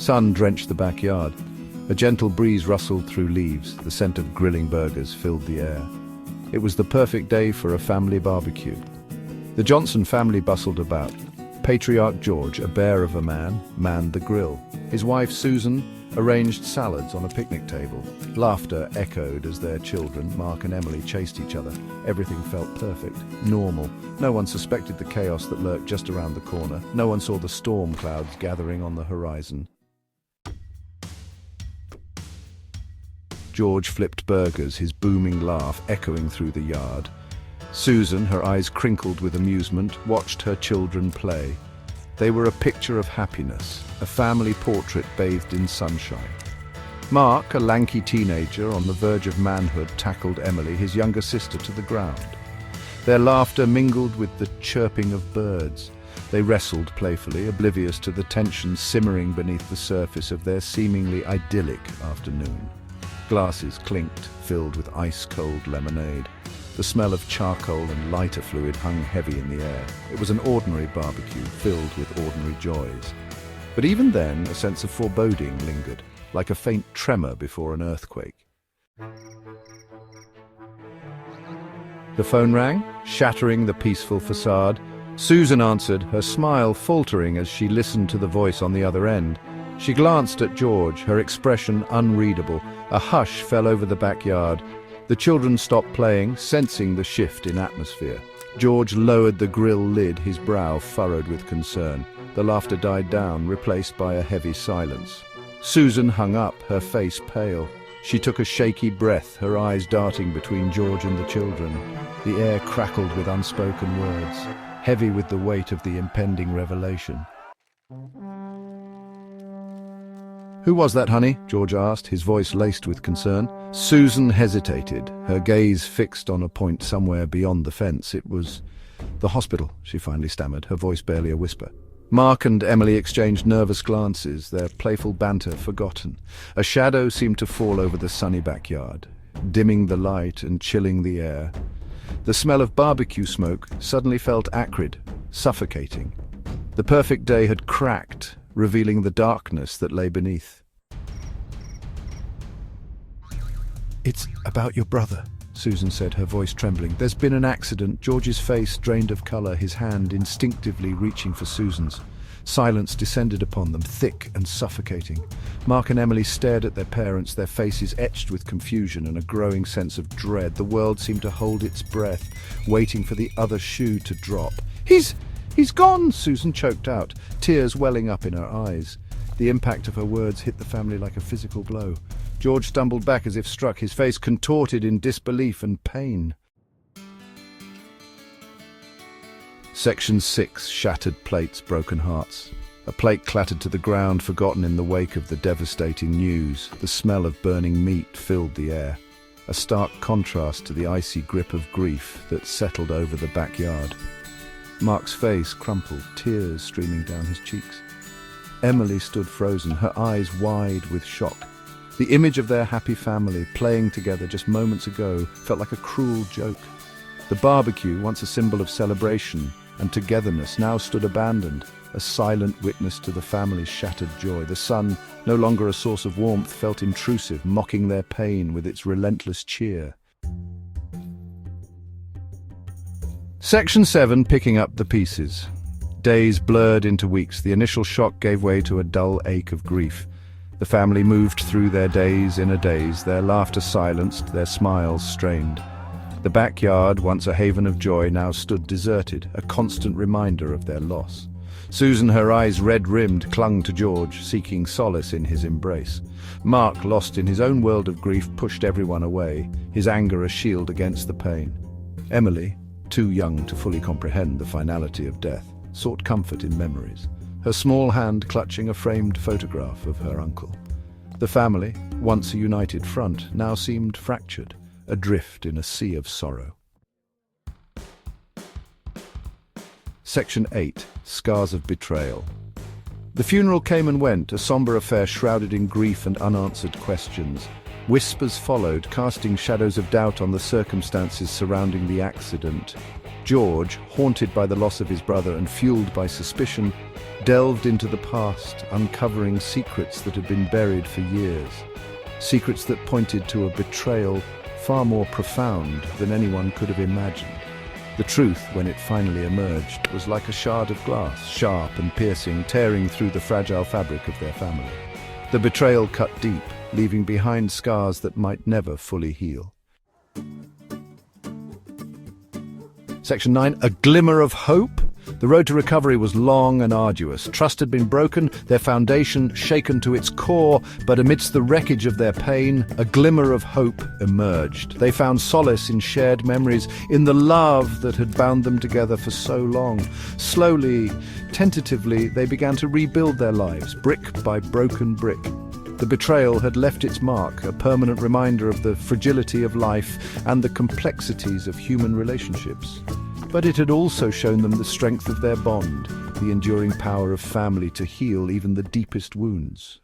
Sun drenched the backyard. A gentle breeze rustled through leaves. The scent of grilling burgers filled the air. It was the perfect day for a family barbecue. The Johnson family bustled about. Patriarch George, a bear of a man, manned the grill. His wife Susan arranged salads on a picnic table. Laughter echoed as their children, Mark and Emily, chased each other. Everything felt perfect, normal. No one suspected the chaos that lurked just around the corner. No one saw the storm clouds gathering on the horizon. George flipped burgers, his booming laugh echoing through the yard. Susan, her eyes crinkled with amusement, watched her children play. They were a picture of happiness, a family portrait bathed in sunshine. Mark, a lanky teenager on the verge of manhood, tackled Emily, his younger sister, to the ground. Their laughter mingled with the chirping of birds. They wrestled playfully, oblivious to the tension simmering beneath the surface of their seemingly idyllic afternoon. Glasses clinked, filled with ice-cold lemonade. The smell of charcoal and lighter fluid hung heavy in the air. It was an ordinary barbecue, filled with ordinary joys. But even then, a sense of foreboding lingered, like a faint tremor before an earthquake. The phone rang, shattering the peaceful facade. Susan answered, her smile faltering as she listened to the voice on the other end. She glanced at George, her expression unreadable. A hush fell over the backyard. The children stopped playing, sensing the shift in atmosphere. George lowered the grill lid, his brow furrowed with concern. The laughter died down, replaced by a heavy silence. Susan hung up, her face pale. She took a shaky breath, her eyes darting between George and the children. The air crackled with unspoken words, heavy with the weight of the impending revelation. "Who was that, honey?" George asked, his voice laced with concern. Susan hesitated, her gaze fixed on a point somewhere beyond the fence. "It was the hospital," she finally stammered, her voice barely a whisper. Mark and Emily exchanged nervous glances, their playful banter forgotten. A shadow seemed to fall over the sunny backyard, dimming the light and chilling the air. The smell of barbecue smoke suddenly felt acrid, suffocating. The perfect day had cracked, revealing the darkness that lay beneath. "It's about your brother," Susan said, her voice trembling. "There's been an accident." George's face drained of color, his hand instinctively reaching for Susan's. Silence descended upon them, thick and suffocating. Mark and Emily stared at their parents, their faces etched with confusion and a growing sense of dread. The world seemed to hold its breath, waiting for the other shoe to drop. He's gone!" Susan choked out, tears welling up in her eyes. The impact of her words hit the family like a physical blow. George stumbled back as if struck, his face contorted in disbelief and pain. Section 6. Shattered plates, broken hearts. A plate clattered to the ground, forgotten in the wake of the devastating news. The smell of burning meat filled the air, a stark contrast to the icy grip of grief that settled over the backyard. Mark's face crumpled, tears streaming down his cheeks. Emily stood frozen, her eyes wide with shock. The image of their happy family playing together just moments ago felt like a cruel joke. The barbecue, once a symbol of celebration and togetherness, now stood abandoned, a silent witness to the family's shattered joy. The sun, no longer a source of warmth, felt intrusive, mocking their pain with its relentless cheer. Section 7. Picking up the pieces. Days blurred into weeks. The initial shock gave way to a dull ache of grief. The family moved through their days in a daze, their laughter silenced, their smiles strained. The backyard, once a haven of joy, now stood deserted, a constant reminder of their loss. Susan, her eyes red-rimmed, clung to George, seeking solace in his embrace. Mark, lost in his own world of grief, pushed everyone away, his anger a shield against the pain. Emily, too young to fully comprehend the finality of death, sought comfort in memories, her small hand clutching a framed photograph of her uncle. The family, once a united front, now seemed fractured, adrift in a sea of sorrow. Section 8. Scars of Betrayal. The funeral came and went, a somber affair shrouded in grief and unanswered questions. Whispers followed, casting shadows of doubt on the circumstances surrounding the accident. George, haunted by the loss of his brother and fueled by suspicion, delved into the past, uncovering secrets that had been buried for years. Secrets that pointed to a betrayal far more profound than anyone could have imagined. The truth, when it finally emerged, was like a shard of glass, sharp and piercing, tearing through the fragile fabric of their family. The betrayal cut deep, leaving behind scars that might never fully heal. Section 9, A Glimmer of Hope. The road to recovery was long and arduous. Trust had been broken, their foundation shaken to its core, but amidst the wreckage of their pain, a glimmer of hope emerged. They found solace in shared memories, in the love that had bound them together for so long. Slowly, tentatively, they began to rebuild their lives, brick by broken brick. The betrayal had left its mark, a permanent reminder of the fragility of life and the complexities of human relationships. But it had also shown them the strength of their bond, the enduring power of family to heal even the deepest wounds.